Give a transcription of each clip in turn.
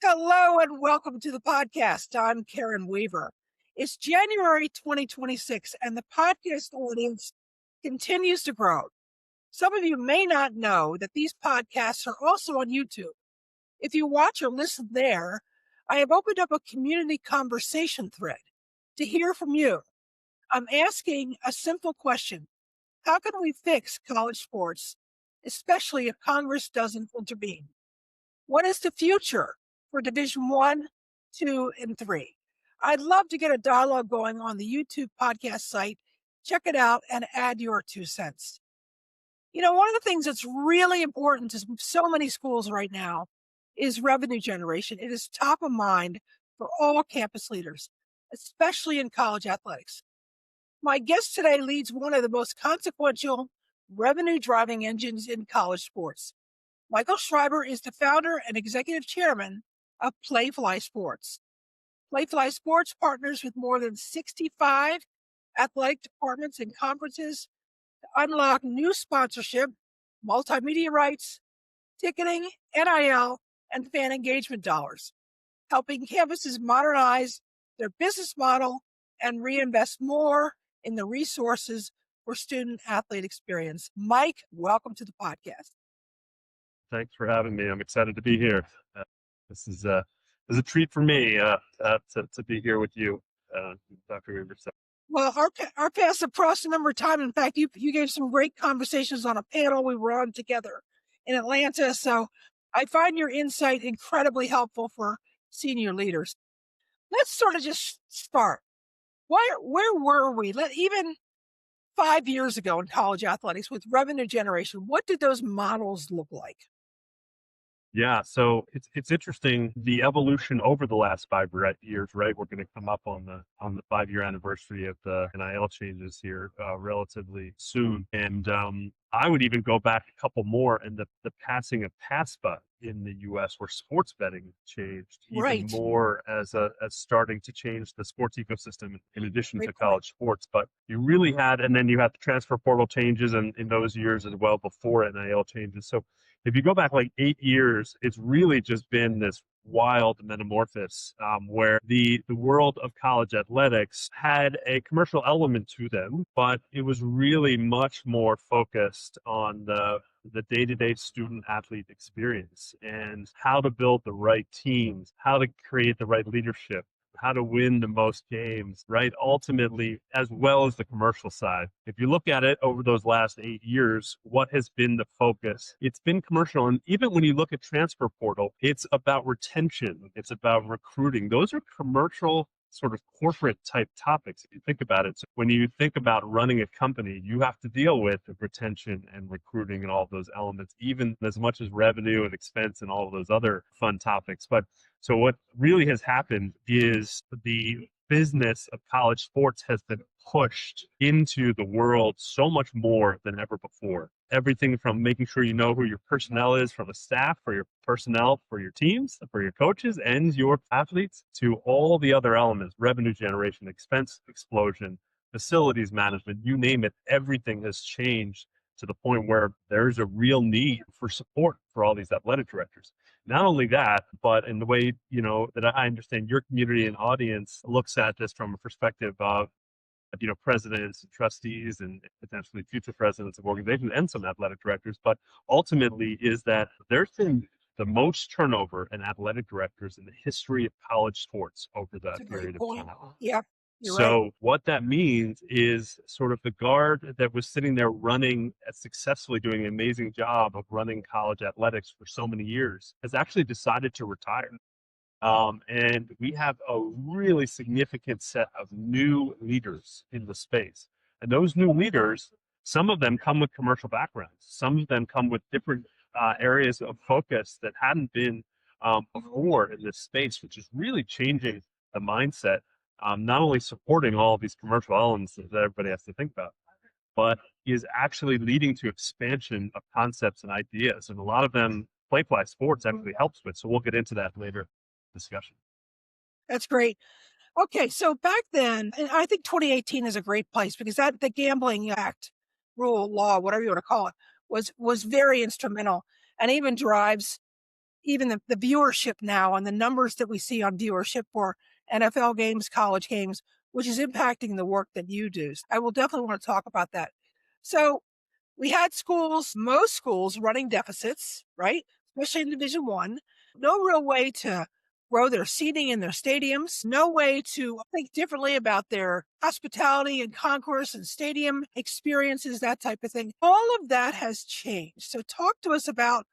Hello and welcome to the podcast. I'm Karen Weaver. It's January 2026 and the podcast audience continues to grow. Some of you may not know that these podcasts are also on YouTube. If you watch or listen there, I have opened up a community conversation thread to hear from you. I'm asking a simple question. How can we fix college sports, especially if Congress doesn't intervene? What is the future for Division 1, 2, and 3? I'd love to get a dialogue going on the YouTube podcast site. Check it out and add your 2 cents. You know, one of the things that's really important to so many schools right now is revenue generation. It is top of mind for all campus leaders, especially in college athletics. My guest today leads one of the most consequential revenue driving engines in college sports. Michael Schreiber is the founder and executive chairman of Playfly Sports. Playfly Sports partners with more than 65 athletic departments and conferences to unlock new sponsorship, multimedia rights, ticketing, NIL, and fan engagement dollars, helping campuses modernize their business model and reinvest more in the resources for student-athlete experience. Mike, welcome to the podcast. Thanks for having me. I'm excited to be here. This is a treat for me to be here with you, Dr. Weaver. Well, our paths have crossed a number of times. In fact, you gave some great conversations on a panel we were on together in Atlanta. So I find your insight incredibly helpful for senior leaders. Let's sort of just start. Where were we? Even 5 years ago in college athletics with revenue generation, what did those models look like? Yeah, so it's interesting, the evolution over the last 5 years, right? We're going to come up on the 5-year anniversary of the NIL changes here relatively soon, and I would even go back a couple more, and the passing of PASPA in the U.S., where sports betting changed even more as starting to change the sports ecosystem in addition to college sports. But you really had, and then you had the transfer portal changes in those years as well before NIL changes. So if you go back like 8 years, it's really just been this wild metamorphosis where the world of college athletics had a commercial element to them, but it was really much more focused on the day-to-day student athlete experience and how to build the right teams, how to create the right leadership, how to win the most games, right? Ultimately, as well as the commercial side. If you look at it over those last 8 years, what has been the focus? It's been commercial. And even when you look at transfer portal, it's about retention. It's about recruiting. Those are commercial sort of corporate type topics, if you think about it. So when you think about running a company, you have to deal with retention and recruiting and all of those elements, even as much as revenue and expense and all of those other fun topics. But so what really has happened is the business of college sports has been pushed into the world so much more than ever before. Everything from making sure you know who your personnel is from a staff, for your personnel, for your teams, for your coaches, and your athletes, to all the other elements, revenue generation, expense explosion, facilities management, you name it, everything has changed to the point where there's a real need for support for all these athletic directors. Not only that, but in the way, that I understand your community and audience looks at this from a perspective of, presidents and trustees and potentially future presidents of organizations and some athletic directors, but ultimately is that there's been the most turnover in athletic directors in the history of college sports over that period of time. Yeah. So what that means is sort of the guard that was sitting there running, successfully doing an amazing job of running college athletics for so many years, has actually decided to retire. And we have a really significant set of new leaders in the space. And those new leaders, some of them come with commercial backgrounds. Some of them come with different areas of focus that hadn't been before in this space, which is really changing the mindset. Not only supporting all of these commercial elements that everybody has to think about, but is actually leading to expansion of concepts and ideas. And a lot of them Playfly Sports actually helps with. So we'll get into that later discussion. That's great. Okay, so back then, and I think 2018 is a great place because the Gambling Act, rule, law, whatever you want to call it, was very instrumental and even drives even the viewership now and the numbers that we see on viewership for NFL games, college games, which is impacting the work that you do. I will definitely want to talk about that. So we had schools, most schools running deficits, right? Especially in Division One. No real way to grow their seating in their stadiums, no way to think differently about their hospitality and concourse and stadium experiences, that type of thing. All of that has changed. So talk to us about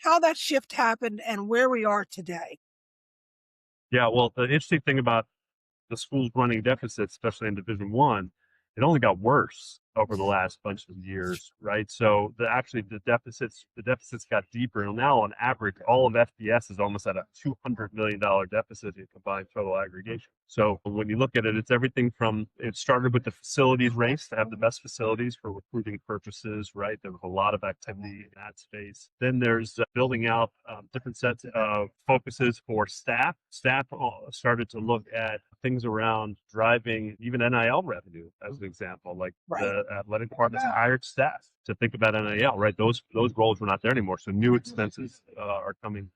how that shift happened and where we are today. Yeah, well, the interesting thing about the schools running deficits, especially in Division One, it only got worse over the last bunch of years, right? So the deficits got deeper, and now on average, all of FBS is almost at a $200 million deficit in combined total aggregation. So when you look at it, it's everything from it started with the facilities race to have the best facilities for recruiting purposes, right? There was a lot of activity in that space. Then there's building out different sets of focuses for staff. Staff started to look at things around driving even NIL revenue, as an example, like Right. the athletic departments hired staff to think about NIL, right? Those roles were not there anymore. So new expenses are coming from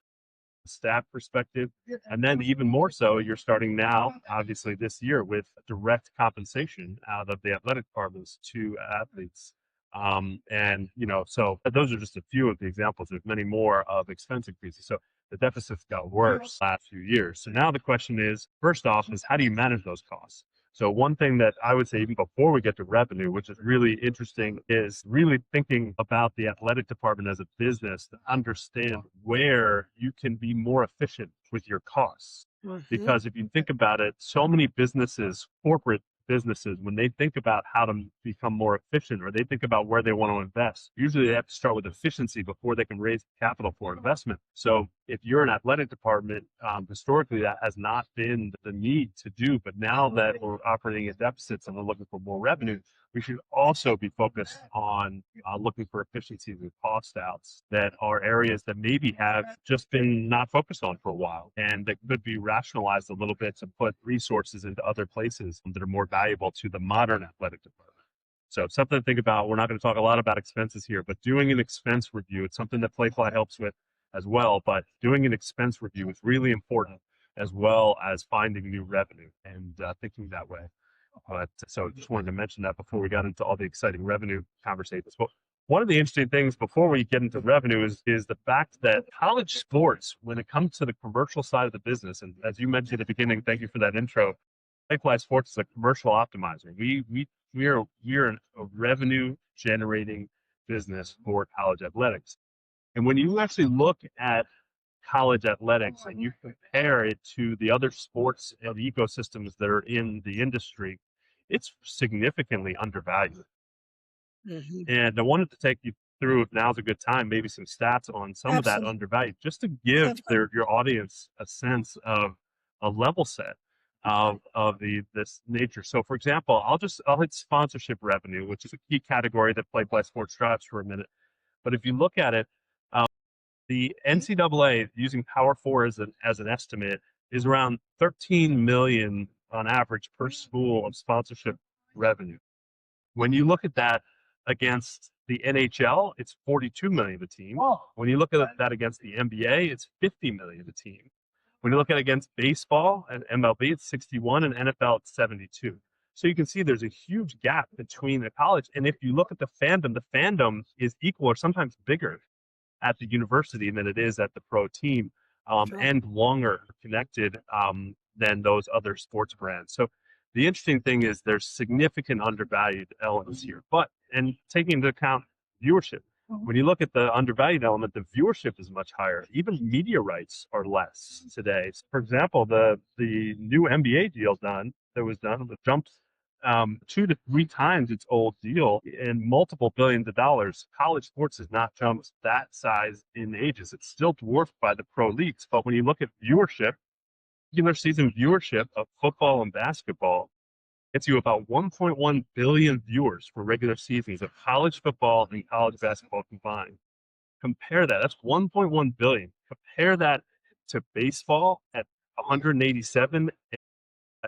a staff perspective. And then even more so, you're starting now, obviously this year, with direct compensation out of the athletic departments to athletes. And, so those are just a few of the examples. There's many more of expense increases. So the deficits got worse last few years. So now the question is, first off, is how do you manage those costs? So one thing that I would say, even before we get to revenue, which is really interesting, is really thinking about the athletic department as a business to understand where you can be more efficient with your costs. Because if you think about it, so many businesses, corporate businesses, when they think about how to become more efficient or they think about where they want to invest, usually they have to start with efficiency before they can raise capital for investment. So if you're an athletic department, historically that has not been the need to do, but now that we're operating at deficits and we're looking for more revenue, we should also be focused on looking for efficiencies and cost outs that are areas that maybe have just been not focused on for a while, and that could be rationalized a little bit to put resources into other places that are more valuable to the modern athletic department. So something to think about. We're not going to talk a lot about expenses here, but doing an expense review, it's something that Playfly helps with as well, but doing an expense review is really important, as well as finding new revenue and thinking that way. But so just wanted to mention that before we got into all the exciting revenue conversations. But one of the interesting things before we get into revenue is the fact that college sports, when it comes to the commercial side of the business, and as you mentioned at the beginning, thank you for that intro, Playfly Sports is a commercial optimizer. We are a revenue generating business for college athletics. And when you actually look at college athletics and you compare it to the other sports and ecosystems that are in the industry, it's significantly undervalued. And I wanted to take you through, if now's a good time, maybe some stats on some of that Absolutely. undervalued, just to give your audience a sense of a level set of this nature. So, for example, I'll hit sponsorship revenue, which is a key category that Playfly Sports drives for a minute. But if you look at it, the NCAA, using Power Four as an estimate, is around 13 million on average per school of sponsorship revenue. When you look at that against the NHL, it's 42 million a team. When you look at that against the NBA, it's 50 million a team. When you look at it against baseball and MLB, it's 61, and NFL, it's 72. So you can see there's a huge gap between the college. And if you look at the fandom is equal or sometimes bigger at the university than it is at the pro team, and longer connected than those other sports brands. So the interesting thing is there's significant undervalued elements here, and taking into account viewership, when you look at the undervalued element, the viewership is much higher. Even media rights are less today. So for example, the new NBA deal jumped 2 to 3 times its old deal in multiple billions of dollars. College sports has not jumped that size in ages. It's still dwarfed by the pro leagues. But when you look at viewership, regular season viewership of football and basketball gets you about 1.1 billion viewers for regular seasons of college football and college basketball combined. Compare that. That's 1.1 billion. Compare that to baseball at 187,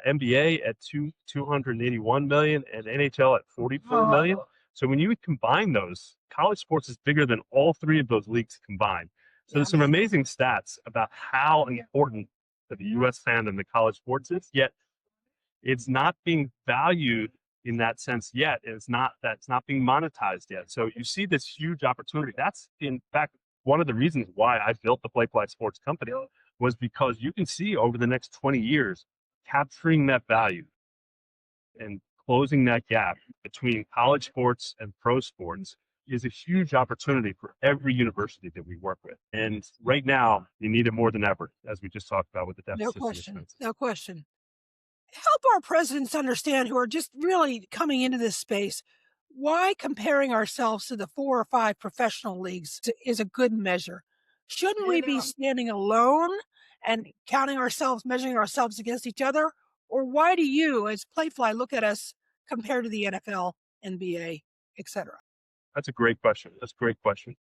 NBA at 281 million, and NHL at 44 million. So when you combine those, college sports is bigger than all 3 of those leagues combined. So there's some amazing stats about how important the U.S. fan and the college sports is, yet it's not being valued in that sense yet. That's not being monetized yet. So you see this huge opportunity. That's in fact one of the reasons why I built the Playfly Sports company, was because you can see over the next 20 years capturing that value and closing that gap between college sports and pro sports is a huge opportunity for every university that we work with. And right now, you need it more than ever, as we just talked about with the No deficits and question. expenses. No question. Help our presidents understand who are just really coming into this space why comparing ourselves to the 4 or 5 professional leagues is a good measure. Shouldn't we be standing alone and counting ourselves, measuring ourselves against each other? Or why do you, as Playfly, look at us compared to the NFL, NBA, etc.? That's a great question. That's a great question.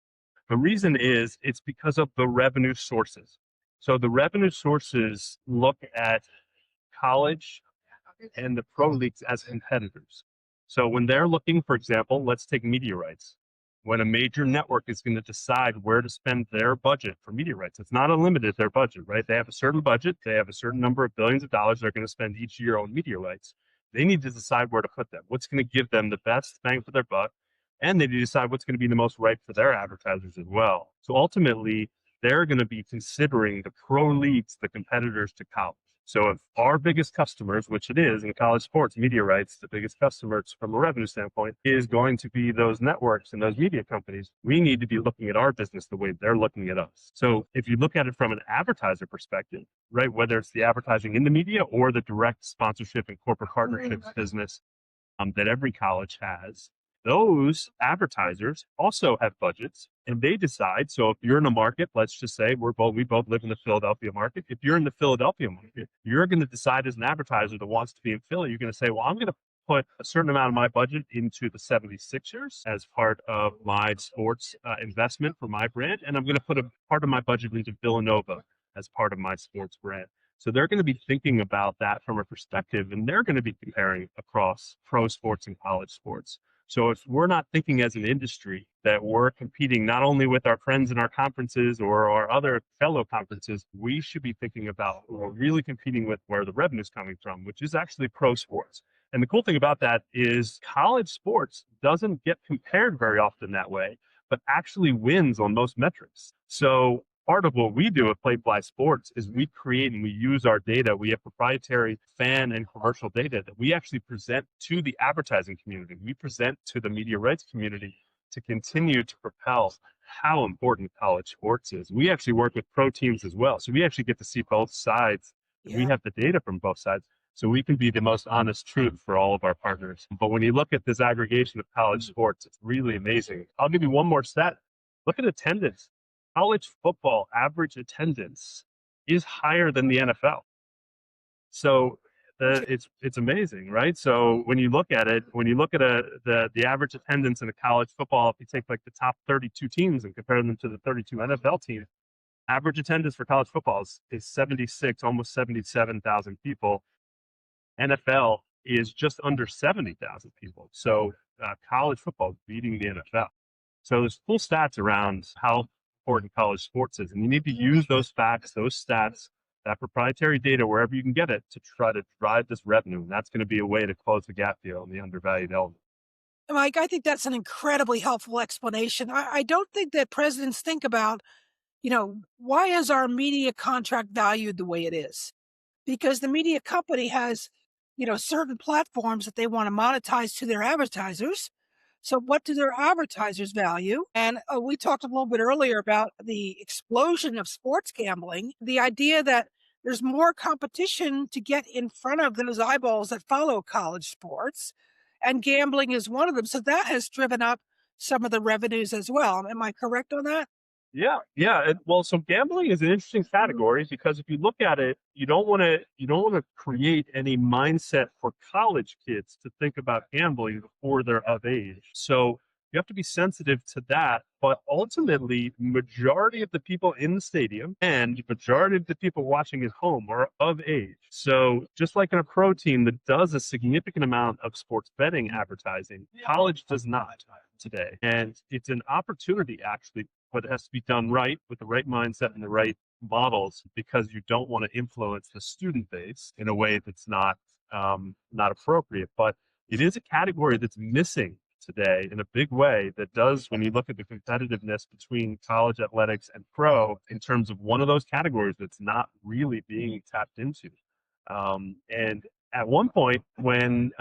The reason is it's because of the revenue sources. So the revenue sources look at college and the pro leagues as competitors. So when they're looking, for example, let's take media rights. When a major network is going to decide where to spend their budget for media rights, it's not unlimited, their budget, right? They have a certain budget. They have a certain number of billions of dollars they're going to spend each year on media rights. They need to decide where to put them, what's going to give them the best bang for their buck, and they need to decide what's going to be the most right for their advertisers as well. So ultimately, they're going to be considering the pro leagues, the competitors to college. So if our biggest customers, which it is in college sports, media rights, the biggest customers from a revenue standpoint is going to be those networks and those media companies, we need to be looking at our business the way they're looking at us. So if you look at it from an advertiser perspective, right, whether it's the advertising in the media or the direct sponsorship and corporate partnerships business that every college has, those advertisers also have budgets and they decide. So if you're in a market, let's just say we both live in the Philadelphia market. If you're in the Philadelphia market, you're going to decide as an advertiser that wants to be in Philly, you're going to say, well, I'm going to put a certain amount of my budget into the 76ers as part of my sports investment for my brand. And I'm going to put a part of my budget into Villanova as part of my sports brand. So they're going to be thinking about that from a perspective, and they're going to be comparing across pro sports and college sports. So if we're not thinking as an industry that we're competing not only with our friends in our conferences or our other fellow conferences, we should be thinking about who we're really competing with, where the revenue is coming from, which is actually pro sports. And the cool thing about that is college sports doesn't get compared very often that way, but actually wins on most metrics. So part of what we do at Playfly Sports is we create and we use our data. We have proprietary fan and commercial data that we actually present to the advertising community. We present to the media rights community to continue to propel how important college sports is. We actually work with pro teams as well. So we actually get to see both sides. Yeah. We have the data from both sides. So we can be the most honest truth for all of our partners. But when you look at this aggregation of college sports, it's really amazing. I'll give you one more stat. Look at attendance. College football average attendance is higher than the NFL. So it's amazing, right? So when you look at it, when you look at the average attendance in a college football, if you take like the top 32 teams and compare them to the 32 NFL teams, average attendance for college football is 76, almost 77,000 people. NFL is just under 70,000 people. So college football is beating the NFL. So there's full stats around how important college sports is. And you need to use those facts, those stats, that proprietary data, wherever you can get it, to try to drive this revenue. And that's going to be a way to close the gap here on the undervalued element. Mike, I think that's an incredibly helpful explanation. I don't think that presidents think about, why is our media contract valued the way it is? Because the media company has, certain platforms that they want to monetize to their advertisers. So what do their advertisers value? And we talked a little bit earlier about the explosion of sports gambling, the idea that there's more competition to get in front of those eyeballs that follow college sports, and gambling is one of them. So that has driven up some of the revenues as well. Am I correct on that? Yeah. Well, so gambling is an interesting category because if you look at it, you don't want to create any mindset for college kids to think about gambling before they're of age. So you have to be sensitive to that. But ultimately, majority of the people in the stadium and majority of the people watching at home are of age. So just like in a pro team that does a significant amount of sports betting advertising, college does not today. And it's an opportunity actually but it has to be done right with the right mindset and the right models, because you don't want to influence the student base in a way that's not appropriate. But it is a category that's missing today in a big way, that does, when you look at the competitiveness between college athletics and pro, in terms of one of those categories that's not really being tapped into. And at one point, when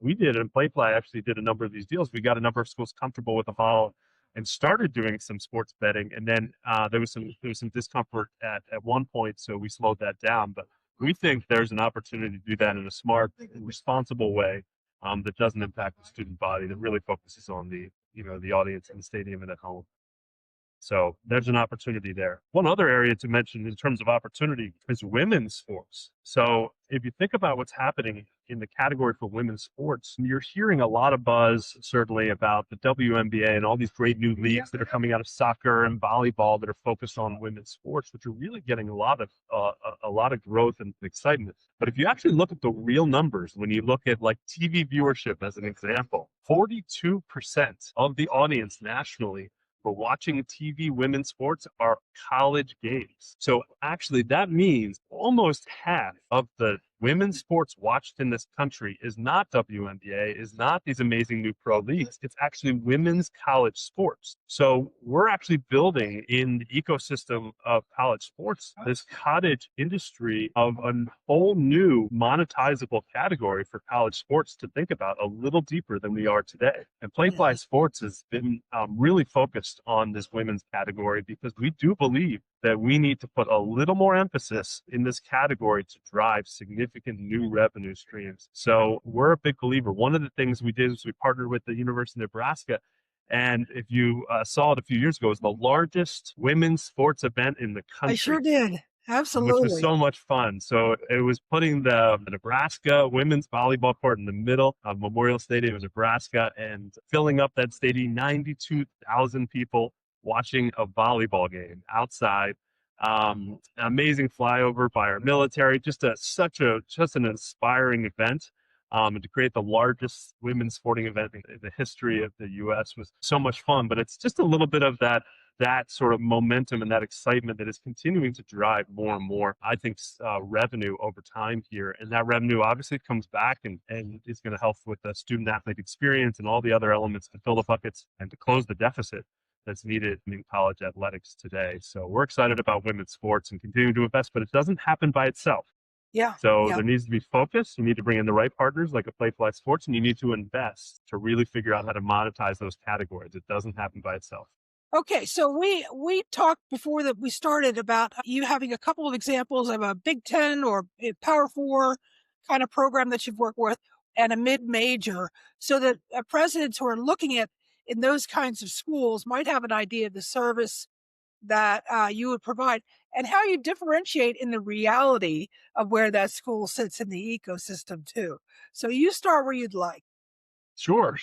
we did, and Playfly actually did a number of these deals, we got a number of schools comfortable with the model and started doing some sports betting. And then there was some discomfort at one point, so we slowed that down. But we think there's an opportunity to do that in a smart, responsible way, that doesn't impact the student body, that really focuses on the audience in the stadium and at home. So there's an opportunity there. One other area to mention in terms of opportunity is women's sports. So if you think about what's happening in the category for women's sports, you're hearing a lot of buzz, certainly, about the WNBA and all these great new leagues that are coming out of soccer and volleyball that are focused on women's sports, which are really getting a lot of growth and excitement. But if you actually look at the real numbers, when you look at like TV viewership as an example, 42% of the audience nationally for watching TV women's sports are college games. So actually that means almost half of the women's sports watched in this country is not WNBA, is not these amazing new pro leagues. It's actually women's college sports. So we're actually building in the ecosystem of college sports this cottage industry of a whole new monetizable category for college sports to think about a little deeper than we are today. And Playfly Sports has been really focused on this women's category, because we do believe that we need to put a little more emphasis in this category to drive significant new revenue streams. So we're a big believer. One of the things we did is we partnered with the University of Nebraska. And if you saw it a few years ago, it was the largest women's sports event in the country. I sure did. Which was Absolutely. so much fun. So it was putting the Nebraska women's volleyball court in the middle of Memorial Stadium in Nebraska and filling up that stadium, 92,000 people watching a volleyball game outside. Amazing flyover by our military, just an inspiring event. And to create the largest women's sporting event in the history of the U.S. was so much fun. But it's just a little bit of that sort of momentum and that excitement that is continuing to drive more and more, I think, revenue over time here. And that revenue obviously comes back and is going to help with the student athlete experience and all the other elements to fill the buckets and to close the deficit that's needed in college athletics today. So we're excited about women's sports and continuing to invest, but it doesn't happen by itself. Yeah. So yeah. there needs to be focus. You need to bring in the right partners like a Playfly Sports, and you need to invest to really figure out how to monetize those categories. It doesn't happen by itself. Okay, so we talked before that we started about you having a couple of examples of a Big Ten or a Power Four kind of program that you've worked with, and a mid-major, so that presidents who are looking at in those kinds of schools might have an idea of the service that you would provide and how you differentiate in the reality of where that school sits in the ecosystem too. So you start where you'd like. Sure.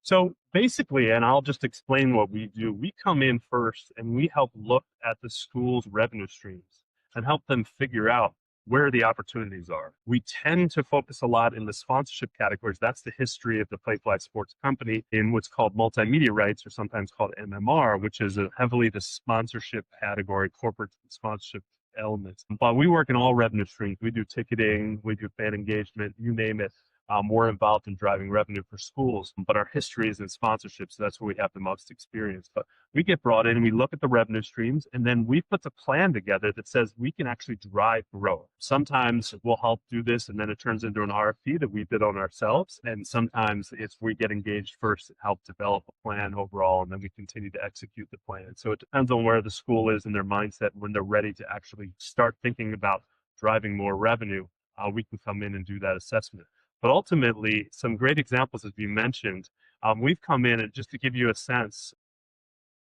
So basically, and I'll just explain what we do. We come in first and we help look at the school's revenue streams and help them figure out where the opportunities are. We tend to focus a lot in the sponsorship categories. That's the history of the Playfly Sports Company in what's called multimedia rights, or sometimes called MMR, which is heavily the sponsorship category, corporate sponsorship elements. But we work in all revenue streams. We do ticketing, we do fan engagement, you name it. We're involved in driving revenue for schools, but our history is in sponsorship, so that's where we have the most experience. But we get brought in, we look at the revenue streams, and then we put a plan together that says we can actually drive growth. Sometimes we'll help do this, and then it turns into an RFP that we bid on ourselves. And sometimes it's we get engaged first and help develop a plan overall, and then we continue to execute the plan. So it depends on where the school is in their mindset when they're ready to actually start thinking about driving more revenue. We can come in and do that assessment. But ultimately, some great examples, as you mentioned, we've come in, and just to give you a sense,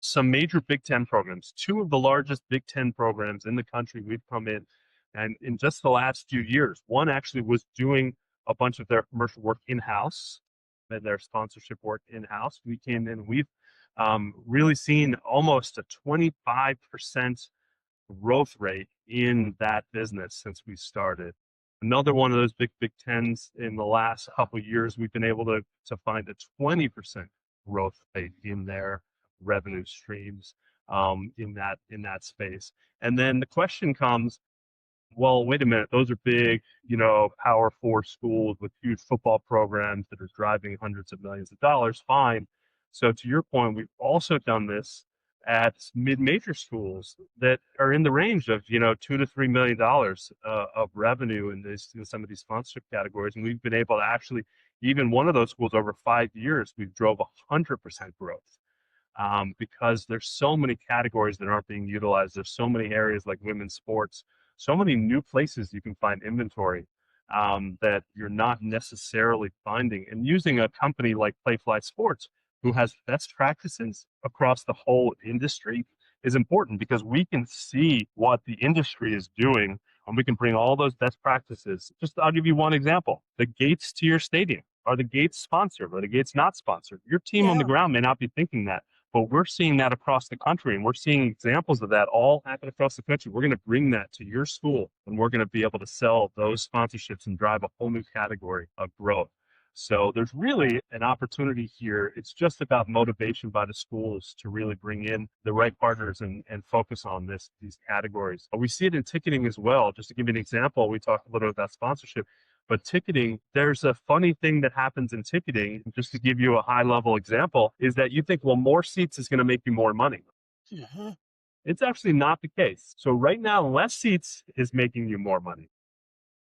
some major Big Ten programs, two of the largest Big Ten programs in the country, we've come in, and in just the last few years, one actually was doing a bunch of their commercial work in-house and their sponsorship work in-house. We came in, we've really seen almost a 25% growth rate in that business since we started. Another one of those Big Tens in the last couple of years, we've been able to find a 20% growth rate in there revenue streams in that space. And then the question comes, well, wait a minute, those are big, Power Four schools with huge football programs that are driving hundreds of millions of dollars. Fine. So to your point, we've also done this at mid-major schools that are in the range of, $2 to $3 million of revenue in some of these sponsorship categories. And we've been able to actually, even one of those schools over 5 years, we've drove 100% growth because there's so many categories that aren't being utilized. There's so many areas like women's sports, so many new places you can find inventory that you're not necessarily finding. And using a company like Playfly Sports, who has best practices across the whole industry, is important because we can see what the industry is doing and we can bring all those best practices. Just I'll give you one example. The gates to your stadium. Are the gates sponsored? Are the gates not sponsored? Your team on the Yeah. ground may not be thinking that, but we're seeing that across the country, and we're seeing examples of that all happen across the country. We're going to bring that to your school, and we're going to be able to sell those sponsorships and drive a whole new category of growth. So there's really an opportunity here. It's just about motivation by the schools to really bring in the right partners and focus on these categories. But we see it in ticketing as well. Just to give you an example, we talked a little bit about sponsorship. But ticketing, there's a funny thing that happens in ticketing, just to give you a high level example, is that you think, well, more seats is going to make you more money. Mhm. It's actually not the case. So right now, less seats is making you more money.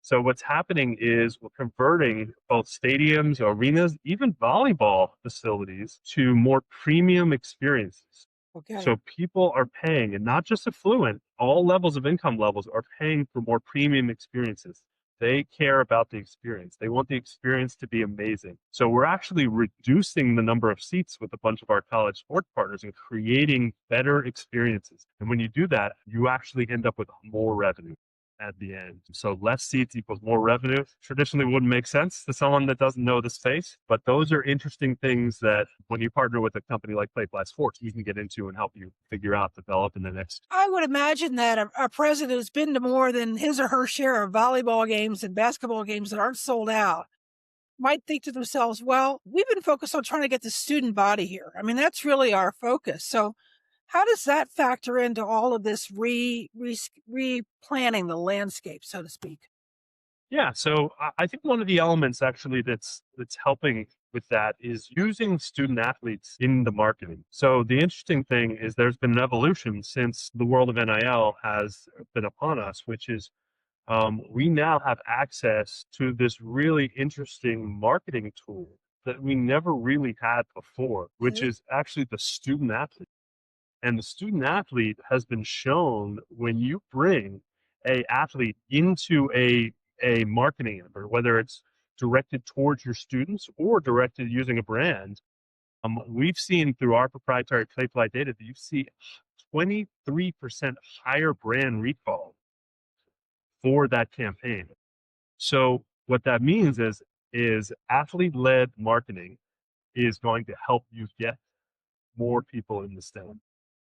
So what's happening is we're converting both stadiums, arenas, even volleyball facilities to more premium experiences. Okay. So people are paying, and not just affluent, all levels of income levels are paying for more premium experiences. They care about the experience. They want the experience to be amazing. So we're actually reducing the number of seats with a bunch of our college sports partners and creating better experiences. And when you do that, you actually end up with more revenue at the end. So less seats equals more revenue. Traditionally wouldn't make sense to someone that doesn't know the space, but those are interesting things that when you partner with a company like Playfly Sports, we can get into and help you figure out, develop in the next. I would imagine that a president who's been to more than his or her share of volleyball games and basketball games that aren't sold out might think to themselves, well, we've been focused on trying to get the student body here. I mean, that's really our focus. So how does that factor into all of this replanning the landscape, so to speak? Yeah, so I think one of the elements actually that's helping with that is using student athletes in the marketing. So the interesting thing is there's been an evolution since the world of NIL has been upon us, which is we now have access to this really interesting marketing tool that we never really had before, which Mhm. is actually the student athlete. And the student athlete has been shown when you bring a athlete into a marketing effort, whether it's directed towards your students or directed using a brand, we've seen through our proprietary Playfly data that you see 23% higher brand recall for that campaign. So what that means is athlete-led marketing is going to help you get more people in the STEM.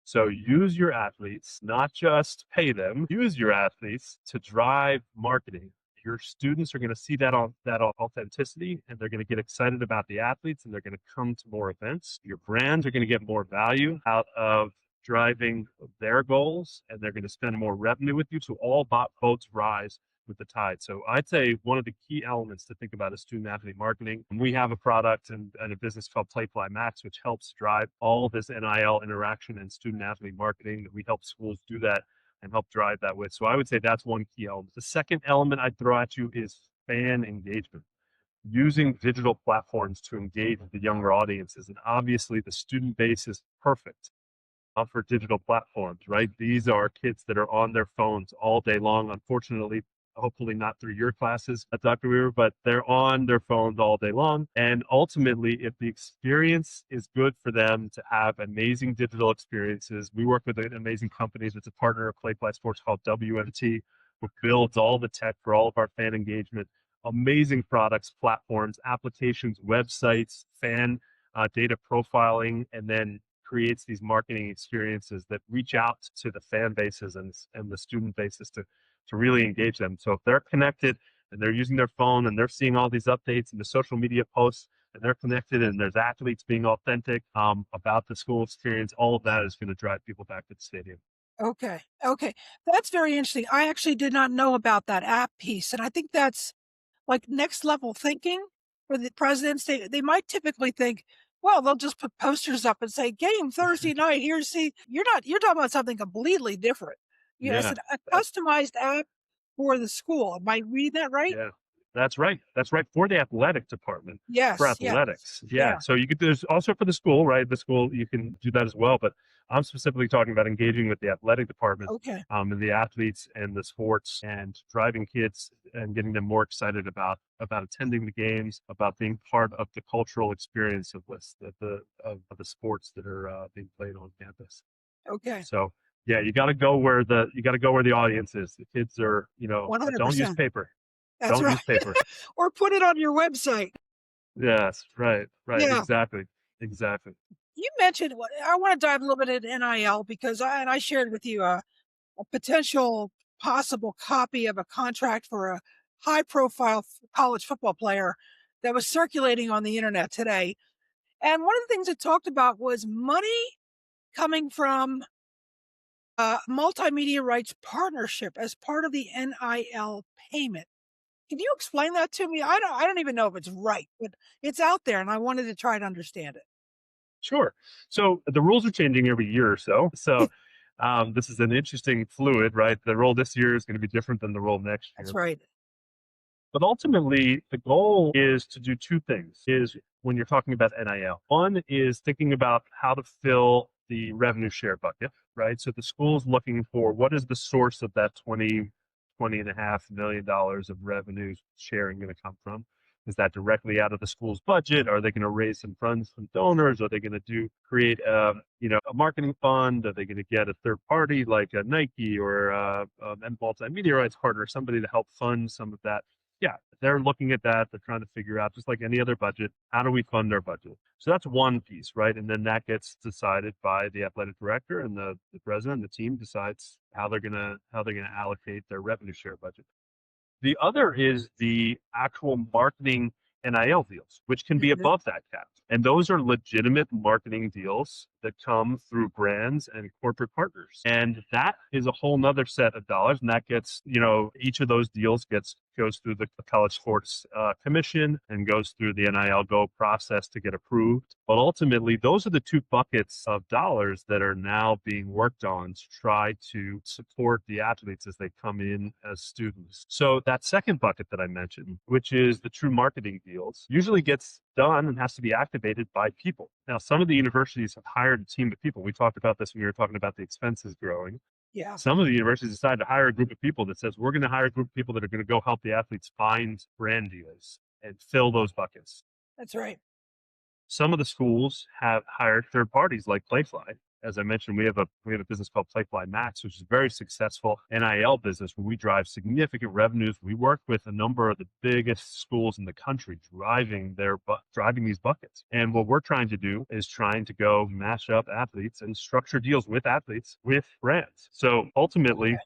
So use your athletes, not just pay them, use your athletes to drive marketing. Your students are going to see that authenticity and they're going to get excited about the athletes and they're going to come to more events. Your brands are going to get more value out of driving their goals and they're going to spend more revenue with you. So all boats rise with the tide. So I'd say one of the key elements to think about is student athlete marketing. And we have a product and a business called Playfly Max, which helps drive all this NIL interaction and student athlete marketing. That we help schools do that and help drive that with. So I would say that's one key element. The second element I'd throw at you is fan engagement. Using digital platforms to engage the younger audiences. And obviously the student base is perfect for digital platforms, right? These are kids that are on their phones all day long. Unfortunately, hopefully not through your classes, Dr. Weaver, but they're on their phones all day long. And ultimately, if the experience is good for them to have amazing digital experiences, we work with an amazing company that's a partner of Playfly Sports called WMT, who builds all the tech for all of our fan engagement, amazing products, platforms, applications, websites, fan data profiling, and then creates these marketing experiences that reach out to the fan bases and the student bases to really engage them. So if they're connected and they're using their phone and they're seeing all these updates and the social media posts and they're connected and there's athletes being authentic about the school experience, all of that is going to drive people back to the stadium. Okay. Okay. That's very interesting. I actually did not know about that app piece. And I think that's like next level thinking for the presidents. They might typically think, well, they'll just put posters up and say, game Thursday night. Here's see, you're talking about something completely different. You know, it's Yeah. a customized app for the school. Am I reading that right? Yeah, that's right. That's right. For the athletic department, for Yes. Yes. athletics. Yeah. Yeah. So you could, there's also for the school, right? The school, you can do that as well. But I'm specifically talking about engaging with the athletic department, Okay. and the athletes and the sports and driving kids and getting them more excited about attending the games, about being part of the cultural experience of this, of the sports that are being played on campus. Okay. So yeah, you got to go where the audience is. The kids are, don't use 100%. paper. That's Don't right. use paper. Or put it on your website. Yes, right, right, Yeah. exactly, exactly. You mentioned I want to dive a little bit into NIL because I shared with you a potential possible copy of a contract for a high profile college football player that was circulating on the internet today. And one of the things it talked about was money coming from multimedia rights partnership as part of the NIL payment. Can you explain that to me? I don't even know if it's right, but it's out there and I wanted to try to understand Sure. So the rules are changing every year or so. So it. this is an interesting fluid, right? The rule this year is going to be different than the rule next That's year. right. But ultimately, the goal is to do two things. Is when you're talking about NIL. One is thinking about how to fill the revenue share bucket, right? So the school's looking for what is the source of that 20.5 million dollars of revenue sharing going to come from? Is that directly out of the school's budget? Are they going to raise some funds from donors? Are they going to create a marketing fund? Are they going to get a third party like a Nike or a multimedia rights partner, somebody to help fund some of that? Yeah, they're looking at that. They're trying to figure out, just like any other budget, how do we fund our budget? So that's one piece, right? And then that gets decided by the athletic director, and the president. The team decides how they're gonna allocate their revenue share budget. The other is the actual marketing NIL deals, which can be Mhm. above that cap. And those are legitimate marketing deals that come through brands and corporate partners. And that is a whole nother set of dollars. And that gets, each of those deals goes through the college sports commission and goes through the NIL Go process to get approved. But ultimately, those are the two buckets of dollars that are now being worked on to try to support the athletes as they come in as students. So that second bucket that I mentioned, which is the true marketing deals, usually gets done and has to be activated by people. Now, some of the universities have hired a team of people. We talked about this when we were talking about the expenses growing. Yeah, Some of the universities decided to hire a group of people that says, we're going to hire a group of people that are going to go help the athletes find brand deals and fill those buckets. that's right. Some of the schools have hired third parties like Playfly. As I mentioned, we have a business called Playfly Max, which is a very successful NIL business where we drive significant revenues. We work with a number of the biggest schools in the country driving these buckets. And what we're trying to do is trying to go mash up athletes and structure deals with athletes with brands. So ultimately, Okay.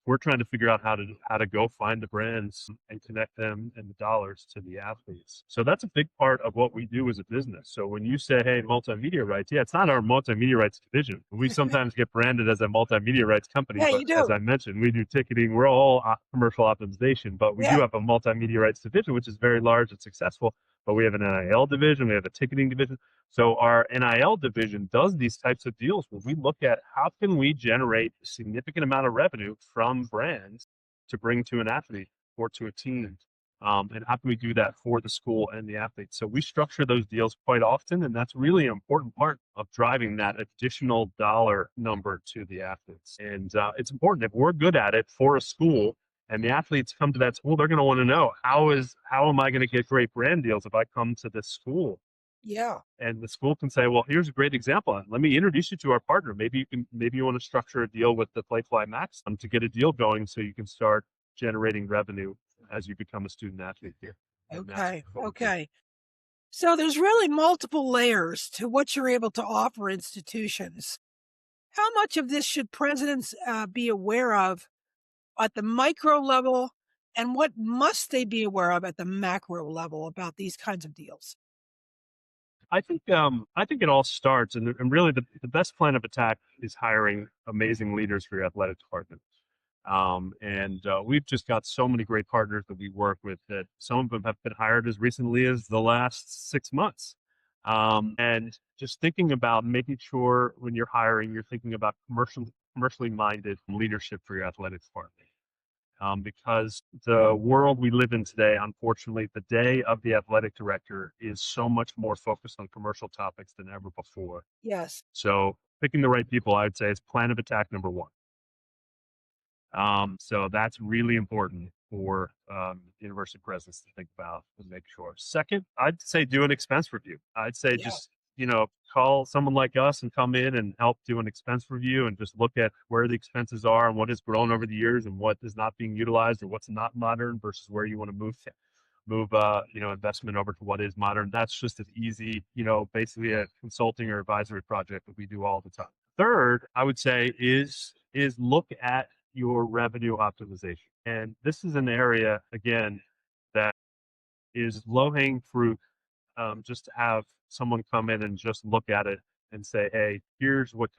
we're trying to figure out how to go find the brands and connect them and the dollars to the athletes. So that's a big part of what we do as a business. So when you say, hey, multimedia rights, yeah, it's not our multimedia rights division. We sometimes get branded as a multimedia rights company, Yeah, but you as do. I mentioned, we do ticketing. We're all commercial optimization, but we do Yeah, have a multimedia rights division, which is very large and successful. But we have an NIL division, we have a ticketing division. So our NIL division does these types of deals where we look at how can we generate a significant amount of revenue from brands to bring to an athlete or to a team. And how can we do that for the school and the athlete? So we structure those deals quite often, and that's really an important part of driving that additional dollar number to the athletes. And it's important if we're good at it for a school and the athletes come to that school, they're going to want to know how am I going to get great brand deals if I come to this school? yeah, And the school can say, well, here's a great example. Let me introduce you to our partner. Maybe you want to structure a deal with the Playfly Max to get a deal going so you can start generating revenue as you become a student athlete here. And that's okay, what we do. okay. So there's really multiple layers to what you're able to offer institutions. How much of this should presidents be aware of at the micro level, and what must they be aware of at the macro level about these kinds of deals? I think it all starts, and really the best plan of attack is hiring amazing leaders for your athletic department. And we've just got so many great partners that we work with that some of them have been hired as recently as the last 6 months. And just thinking about making sure when you're hiring, you're thinking about commercially minded leadership for your athletic department. Because the world we live in today, unfortunately, the day of the athletic director is so much more focused on commercial topics than ever before. Yes. So picking the right people, I would say, is plan of attack number one. So that's really important for university presidents to think about and make sure. Second, I'd say do an expense review. I'd say Yeah. just, call someone like us and come in and help do an expense review and just look at where the expenses are and what has grown over the years and what is not being utilized or what's not modern versus where you want to move investment over to what is modern. That's just as easy, basically a consulting or advisory project that we do all the time. Third, I would say is look at your revenue optimization. And this is an area again that is low-hanging fruit, just to have someone come in and just look at it and say, hey, here's what's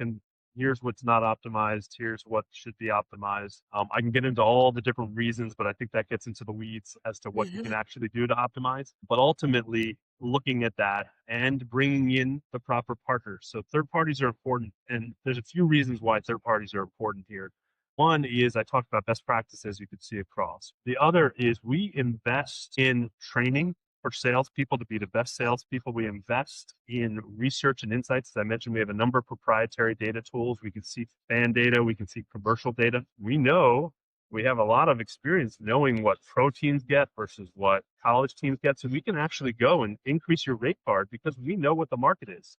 not optimized, here's what should be optimized. I can get into all the different reasons, but I think that gets into the weeds as to what you can actually do to optimize. But ultimately, looking at that and bringing in the proper partners. So third parties are important, and there's a few reasons why third parties are important here. One is I talked about best practices you could see across. The other is we invest in training for salespeople to be the best salespeople. We invest in research and insights. As I mentioned, we have a number of proprietary data tools. We can see fan data. We can see commercial data. We know we have a lot of experience knowing what pro teams get versus what college teams get. So we can actually go and increase your rate card because we know what the market is.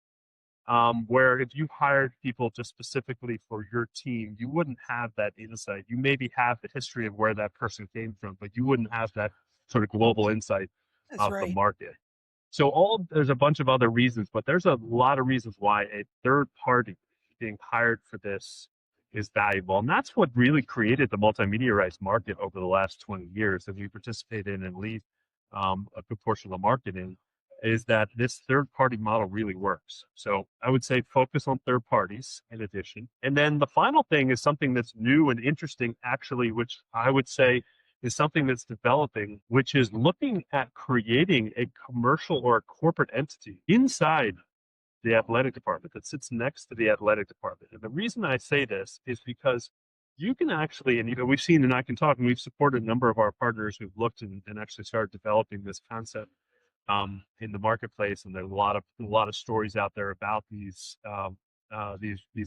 Where if you hired people just specifically for your team, you wouldn't have that insight. You maybe have the history of where that person came from, but you wouldn't have that sort of global insight That's of the right. market. So there's a bunch of other reasons, but there's a lot of reasons why a third party being hired for this is valuable. And that's what really created the multimedia rights market over the last 20 years that we participate in and lead a good portion of the market in, is that this third party model really works. So I would say focus on third parties in addition. And then the final thing is something that's new and interesting, actually, which I would say is something that's developing, which is looking at creating a commercial or a corporate entity inside the athletic department that sits next to the athletic department. And the reason I say this is because you can actually, and we've seen, and I can talk, and we've supported a number of our partners who've looked and actually started developing this concept in the marketplace. And there's a lot of stories out there about these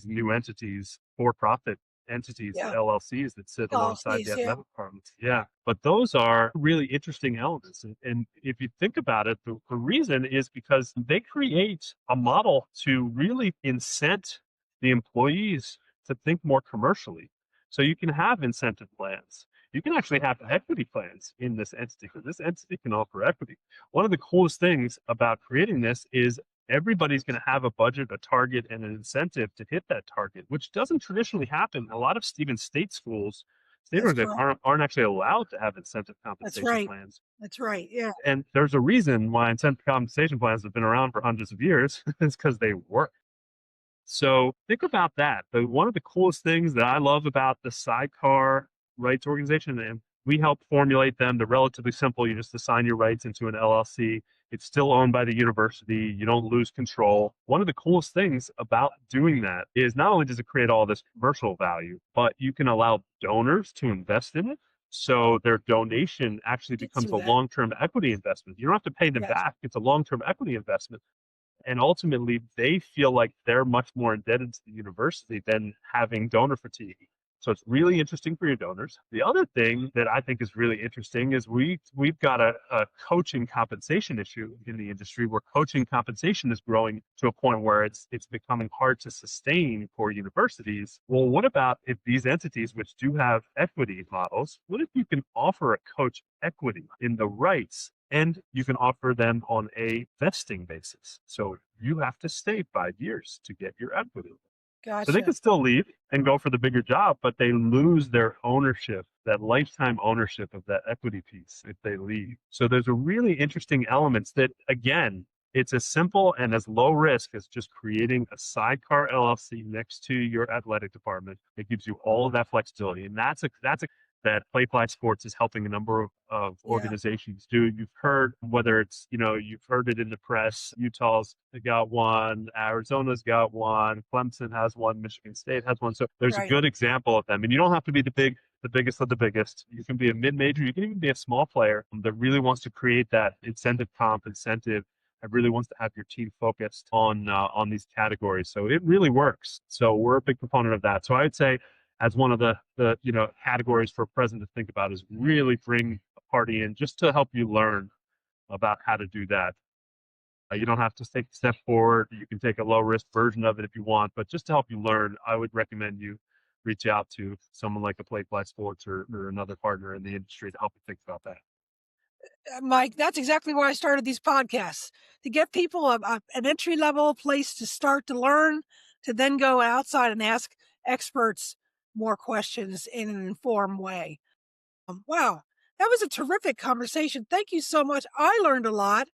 new entities, for-profit entities, Yeah. LLCs that sit alongside the LLCs, yeah. athletic departments. Yeah, but those are really interesting elements. And if you think about it, the reason is because they create a model to really incent the employees to think more commercially. So you can have incentive plans. You can actually have equity plans in this entity because this entity can offer equity. One of the coolest things about creating this is everybody's going to have a budget, a target, and an incentive to hit that target, which doesn't traditionally happen. A lot of even state schools, state That's organizations correct. aren't actually allowed to have incentive That's compensation right. plans. That's right. Yeah. And there's a reason why incentive compensation plans have been around for hundreds of years. It's because they work. So think about that. One of the coolest things that I love about the sidecar rights organization, and we help formulate them. They're relatively simple. You just assign your rights into an LLC. It's still owned by the university. You don't lose control. One of the coolest things about doing that is not only does it create all this commercial value, but you can allow donors to invest in it. So their donation actually Did becomes see a that. long-term equity investment. You don't have to pay them Yes. back. It's a long-term equity investment. And ultimately, they feel like they're much more indebted to the university than having donor fatigue. So it's really interesting for your donors. The other thing that I think is really interesting is we've got a coaching compensation issue in the industry where coaching compensation is growing to a point where it's becoming hard to sustain for universities. Well, what about if these entities, which do have equity models, what if you can offer a coach equity in the rights and you can offer them on a vesting basis? So you have to stay 5 years to get your equity. So they Gotcha. can still leave and go for the bigger job, but they lose their ownership, that lifetime ownership of that equity piece if they leave. So there's a really interesting elements that, again, It's as simple and as low risk as just creating a sidecar LLC next to your athletic department. It gives you all of that flexibility. And that's a that Playfly Sports is helping a number of Yeah, organizations do. You've heard, whether it's, you've heard it in the press, Utah's got one, Arizona's got one, Clemson has one, Michigan State has one. So there's a right. good example of them. And you don't have to be the biggest of the biggest. You can be a mid-major. You can even be a small player that really wants to create that incentive and really wants to have your team focused on these categories. So it really works. So we're a big proponent of that. So I would say, as one of the categories for a president to think about, is really bring a party in just to help you learn about how to do that. You don't have to take a step forward. You can take a low risk version of it if you want, but just to help you learn, I would recommend you reach out to someone like a Playfly Sports or another partner in the industry to help you think about that. Mike, that's exactly why I started these podcasts, to get people an entry level place to start to learn, to then go outside and ask experts more questions in an informed way. Wow, that was a terrific conversation. Thank you so much. I learned a lot,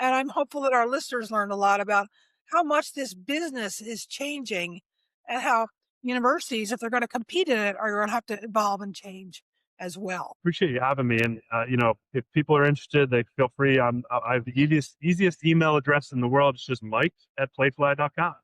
and I'm hopeful that our listeners learned a lot about how much this business is changing and how universities, if they're going to compete in it, are going to have to evolve and change as well. Appreciate you having me. And if people are interested, they feel free. I have the easiest email address in the world. It's just Mike at playfly.com.